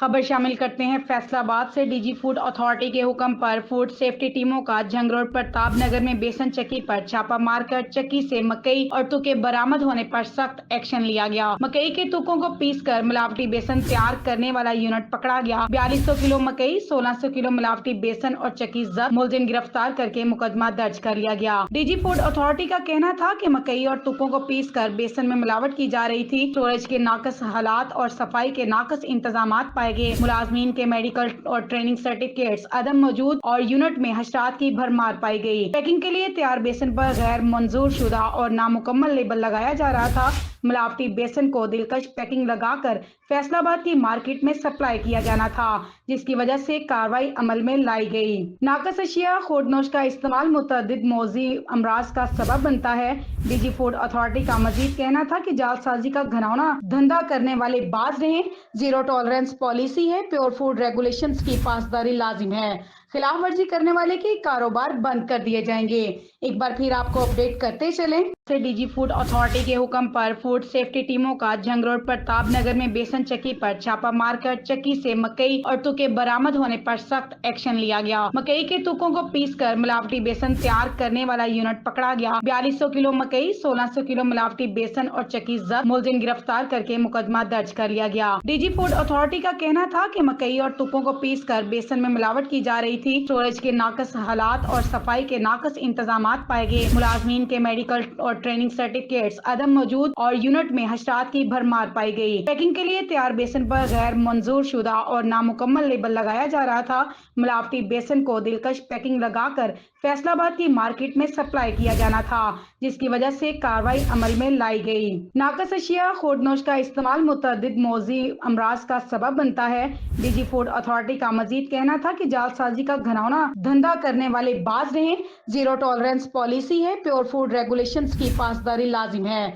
खबर शामिल करते हैं फैसला बाद से। डीजी फूड अथॉरिटी के हुक्म पर फूड सेफ्टी टीमों का जंग रोड प्रताप नगर में बेसन चक्की पर छापा मारकर चक्की से मकई और तुके बरामद होने पर सख्त एक्शन लिया गया। मकई के तुकों को पीसकर मिलावटी बेसन तैयार करने वाला यूनिट पकड़ा गया। 4200 किलो मकई, 1600 किलो मिलावटी बेसन और चक्की जब्त, मुलजिम गिरफ्तार करके मुकदमा दर्ज कर लिया गया। डीजी फूड अथॉरिटी का कहना था कि मकई और तुकों को पीसकर बेसन में मिलावट की जा रही थी। स्टोरेज के नाकस हालात और सफाई के नाकस इंतजामात पाए गए। मुलाजमीन के मेडिकल और ट्रेनिंग सर्टिफिकेट्स अदम मौजूद और यूनिट में हशरात की भरमार पाई गई। पैकिंग के लिए तैयार बेसन पर गैर मंजूर शुदा और नामुकम्मल लेबल लगाया जा रहा था। मिलावटी बेसन को दिलकश पैकिंग लगाकर फैसलाबाद की मार्केट में सप्लाई किया जाना था, जिसकी वजह से कार्रवाई अमल में लाई गई। नाकस अशिया खुर्दनोश का इस्तेमाल मुतअद्दिद मौजी अमराज का सबब बनता है। डीजी फूड अथॉरिटी का मजीद कहना था कि जालसाजी का घिनौना धंधा करने वाले बाज रहें। जीरो टॉलरेंस पॉलिसी है। प्योर फूड रेगुलेशंस की पासदारी लाजिम है। खिलाफ वर्जी करने वाले के कारोबार बंद कर दिए जाएंगे। एक बार फिर आपको अपडेट करते चलें। डीजी फूड अथॉरिटी के हुक्म पर फूड सेफ्टी टीमों का जंग रोड प्रताप नगर में बेसन चक्की पर छापा मारकर चक्की से मकई और तुके बरामद होने पर सख्त एक्शन लिया गया। मकई के तुकों को पीसकर मिलावटी बेसन तैयार करने वाला यूनिट पकड़ा गया। 4200 किलो मकई, 1600 किलो मिलावटी बेसन और चक्की जब्त, मुलजिम गिरफ्तार करके मुकदमा दर्ज कर लिया गया। डीजी फूड अथॉरिटी का कहना था कि मकई और तुकों को पीसकर बेसन में मिलावट की जा रही थी। स्टोरेज के नाकस हालात और सफाई के नाकस इंतजामात पाए गए। मुलाजमीन के मेडिकल और ट्रेनिंग सर्टिफिकेट्स अदम मौजूद और यूनिट में हशरात की भरमार पाई गई। पैकिंग के लिए तैयार बेसन पर गैर मंजूर शुदा और नामुकम्मल लेबल लगाया जा रहा था। मिलावटी बेसन को दिलकश पैकिंग लगाकर फैसलाबाद की मार्केट में सप्लाई किया जाना था, जिसकी वजह से कार्रवाई अमल में लाई गई। नाकस अशिया खुर्दनोश का इस्तेमाल मुतअद्दिद मौजी अमराज का सबब बनता है। डीजी फूड अथॉरिटी का मजीद कहना था कि जालसाजी का घिनौना धंधा करने वाले बाज रहें। जीरो टॉलरेंस पॉलिसी है। प्योर फूड रेगुलेशंस की पासदारी लाजिम है।